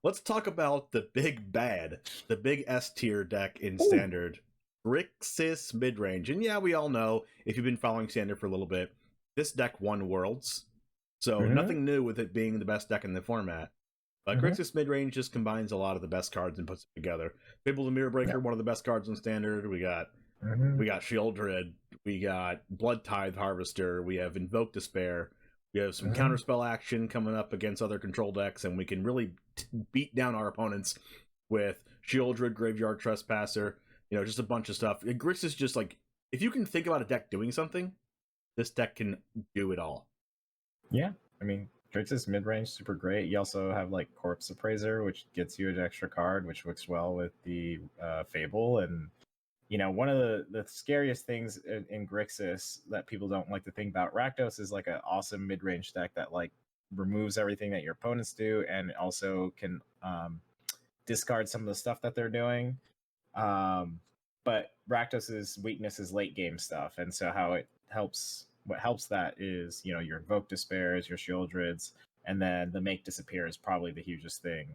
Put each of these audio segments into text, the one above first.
let's talk about the big bad, the big S tier deck in Ooh. Standard, Grixis Midrange. And yeah, we all know, if you've been following Standard for a little bit, this deck won Worlds. So nothing new with it being the best deck in the format. But Grixis Midrange just combines a lot of the best cards and puts it together. Fable the Mirror Breaker, one of the best cards in Standard. We got Shieldred, we got Blood Tithe Harvester, we have Invoke Despair, we have some counterspell action coming up against other control decks, and we can really beat down our opponents with Shieldred, Graveyard Trespasser, just a bunch of stuff. Grixis just like, if you can think about a deck doing something, this deck can do it all. Yeah, I mean, Grixis Midrange, super great. You also have like Corpse Appraiser, which gets you an extra card, which works well with the Fable. And one of the scariest things in Grixis that people don't like to think about, Rakdos is like an awesome mid-range deck that like removes everything that your opponents do and also can discard some of the stuff that they're doing. But Rakdos's weakness is late game stuff, and so what helps that is your Invoke Despairs, your Shieldreds, and then the Make Disappear is probably the hugest thing.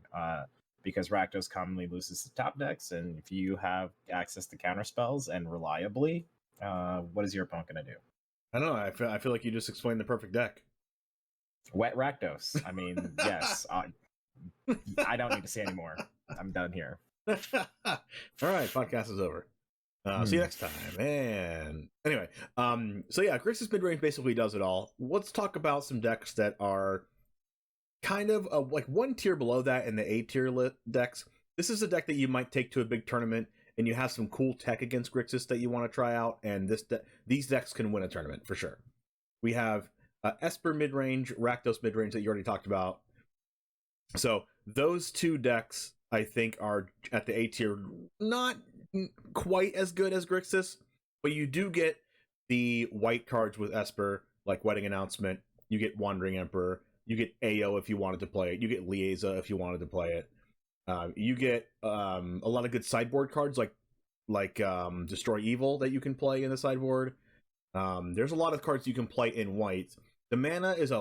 Because Rakdos commonly loses to top decks, and if you have access to counter spells and reliably, what is your opponent going to do? I don't know. I feel like you just explained the perfect deck. Wet Rakdos. I mean, yes. I don't need to say anymore. I'm done here. All right, podcast is over. See you next time. And anyway, so yeah, Grixis Midrange basically does it all. Let's talk about some decks that are kind of like one tier below that in the A tier decks. This is a deck that you might take to a big tournament, and you have some cool tech against Grixis that you want to try out, and these decks can win a tournament for sure. We have Esper Midrange, Rakdos Midrange that you already talked about. So those two decks, I think, are at the A tier, not quite as good as Grixis, but you do get the white cards with Esper, like Wedding Announcement. You get Wandering Emperor. You get AO if you wanted to play it. You get Liaisa if you wanted to play it. You get a lot of good sideboard cards like Destroy Evil that you can play in the sideboard. There's a lot of cards you can play in white. The mana is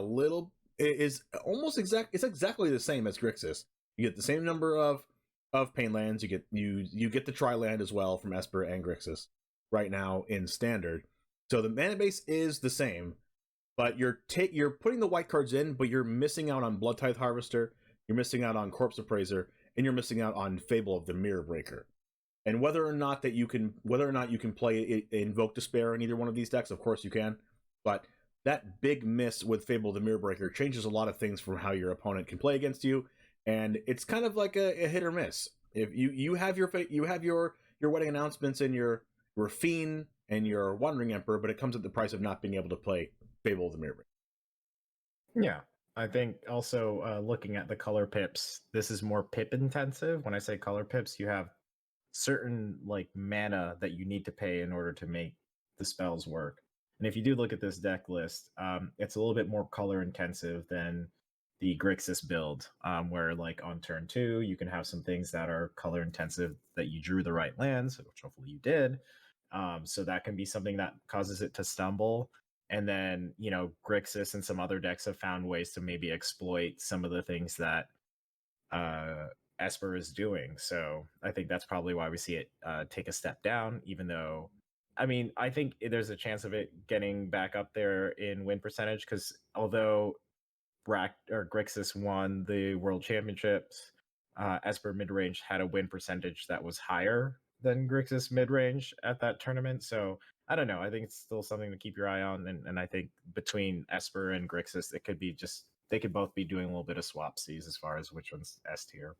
it's exactly the same as Grixis. You get the same number of pain lands. You get the Tri-land as well from Esper and Grixis right now in Standard. So the mana base is the same. But you're putting the white cards in, but you're missing out on Blood Tithe Harvester, you're missing out on Corpse Appraiser, and you're missing out on Fable of the Mirror Breaker. And whether or not you can play Invoke Despair in either one of these decks, of course you can. But that big miss with Fable of the Mirror Breaker changes a lot of things from how your opponent can play against you, and it's kind of like a hit or miss. If you have your Wedding Announcements and your Fiend and your Wandering Emperor, but it comes at the price of not being able to play Fable of the Mirror Breaker. Yeah, I think also looking at the color pips, this is more pip intensive. When I say color pips, you have certain like mana that you need to pay in order to make the spells work. And if you do look at this deck list, it's a little bit more color intensive than the Grixis build, where like on turn 2, you can have some things that are color intensive that you drew the right lands, which hopefully you did. So that can be something that causes it to stumble. And then, Grixis and some other decks have found ways to maybe exploit some of the things that Esper is doing. So I think that's probably why we see it take a step down, even though, I mean, I think there's a chance of it getting back up there in win percentage, because although Grixis won the World Championships, Esper Midrange had a win percentage that was higher than Grixis Midrange at that tournament. So I don't know. I think it's still something to keep your eye on. And I think between Esper and Grixis, it could be they could both be doing a little bit of swapsies as far as which one's S tier.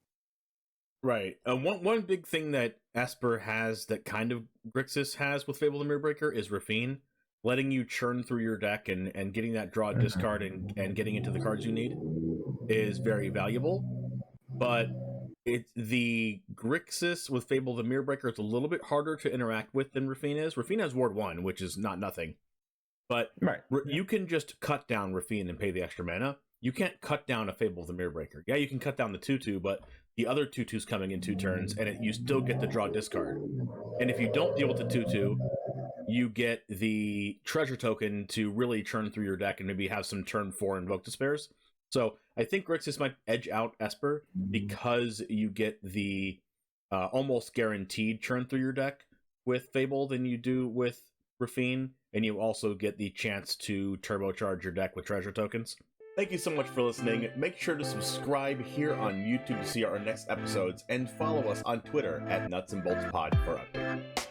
Right. One big thing that Esper has that kind of Grixis has with Fable the Mirror Breaker is Rafine, letting you churn through your deck and getting that draw discard and getting into the cards you need is very valuable. But the Grixis with Fable the Mirror Breaker is a little bit harder to interact with than Rafine is. Rafine has Ward 1, which is not nothing. But you can just cut down Rafine and pay the extra mana. You can't cut down a Fable of the Mirror Breaker. Yeah, you can cut down the 2/2, but the other 2/2's coming in 2 turns, and you still get the draw discard. And if you don't deal with the 2/2, you get the treasure token to really churn through your deck and maybe have some turn 4 Invoke Despairs. So I think Grixis might edge out Esper because you get the almost guaranteed churn through your deck with Fable than you do with Rafine, and you also get the chance to turbocharge your deck with treasure tokens. Thank you so much for listening. Make sure to subscribe here on YouTube to see our next episodes, and follow us on Twitter at NutsandBoltsPod for updates.